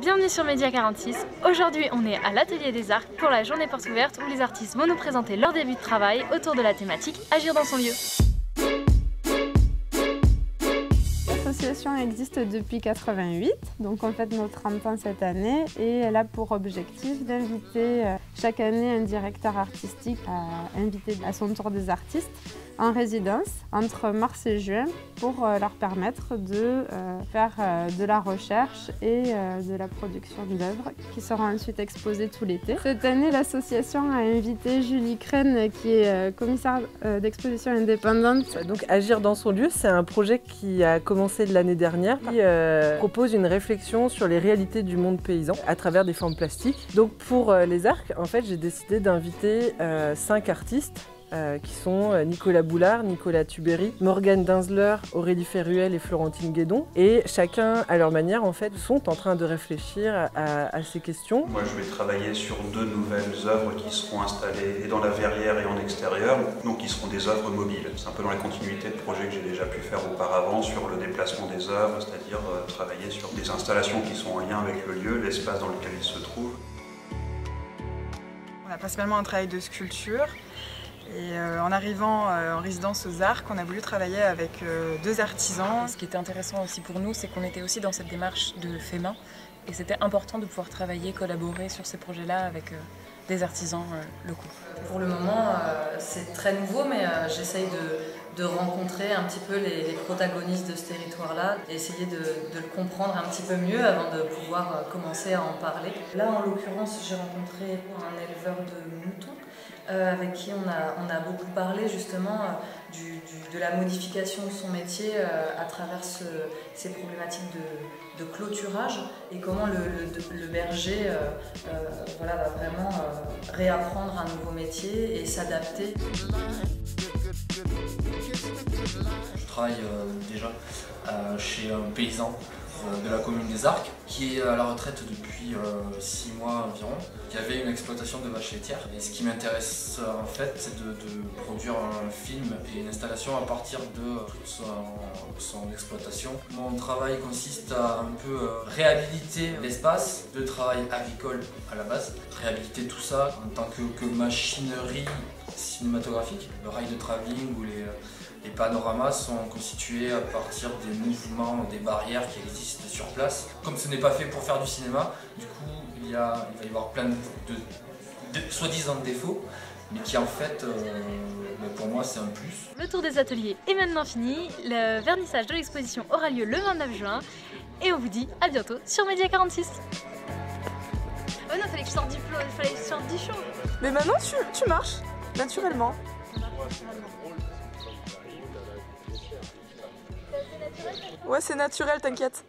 Bienvenue sur Média 46. Aujourd'hui, on est à l'Atelier des Arcs pour la journée porte ouverte où les artistes vont nous présenter leur début de travail autour de la thématique Agir dans son lieu. L'association existe depuis 88, donc on fête nos 30 ans cette année et elle a pour objectif d'inviter chaque année un directeur artistique à inviter à son tour des artistes en résidence entre mars et juin pour leur permettre de faire de la recherche et de la production d'œuvres qui seront ensuite exposées tout l'été. Cette année, l'association a invité Julie Crène qui est commissaire d'exposition indépendante. Donc Agir dans son lieu, c'est un projet qui a commencé l'année dernière qui propose une réflexion sur les réalités du monde paysan à travers des formes plastiques. Donc pour les arcs, en fait, j'ai décidé d'inviter 5 artistes qui sont Nicolas Boulard, Nicolas Tubéry, Morgane Dinzler, Aurélie Ferruel et Florentine Guédon. Et chacun, à leur manière, en fait, sont en train de réfléchir à ces questions. Moi, je vais travailler sur 2 nouvelles œuvres qui seront installées et dans la verrière et en extérieur, donc qui seront des œuvres mobiles. C'est un peu dans la continuité de projets que j'ai déjà pu faire auparavant sur le déplacement des œuvres, c'est-à-dire travailler sur des installations qui sont en lien avec le lieu, l'espace dans lequel ils se trouvent. On a principalement un travail de sculpture. Et en arrivant en résidence aux Arcs, on a voulu travailler avec 2 artisans. Et ce qui était intéressant aussi pour nous, c'est qu'on était aussi dans cette démarche de fait main. Et c'était important de pouvoir travailler, collaborer sur ces projets-là avec des artisans locaux. Pour le moment, c'est très nouveau, mais j'essaye de rencontrer un petit peu les protagonistes de ce territoire-là et essayer de le comprendre un petit peu mieux avant de pouvoir commencer à en parler. Là, en l'occurrence, j'ai rencontré un éleveur de moutons avec qui on a beaucoup parlé justement de la modification de son métier à travers ces problématiques de clôturage et comment le berger voilà, va vraiment réapprendre un nouveau métier et s'adapter. Je travaille déjà chez un paysan de la commune des Arcs qui est à la retraite depuis 6 mois environ, qui avait une exploitation de vaches laitières. Et ce qui m'intéresse en fait, c'est de produire un film et une installation à partir de son exploitation. Mon travail consiste à un peu réhabiliter l'espace de travail agricole à la base, réhabiliter tout ça en tant que machinerie cinématographique. Le rail de travelling ou les panoramas sont constitués à partir des mouvements, des barrières qui existent sur place. Comme ce n'est pas fait pour faire du cinéma, du coup il va y avoir plein de soi-disant défauts, mais qui en fait, pour moi c'est un plus. Le tour des ateliers est maintenant fini, le vernissage de l'exposition aura lieu le 29 juin et on vous dit à bientôt sur Média 46. Oh non, fallait que je sorte du plot, fallait que je sorte du show. Mais maintenant tu marches, naturellement. Ouais, c'est naturel, t'inquiète.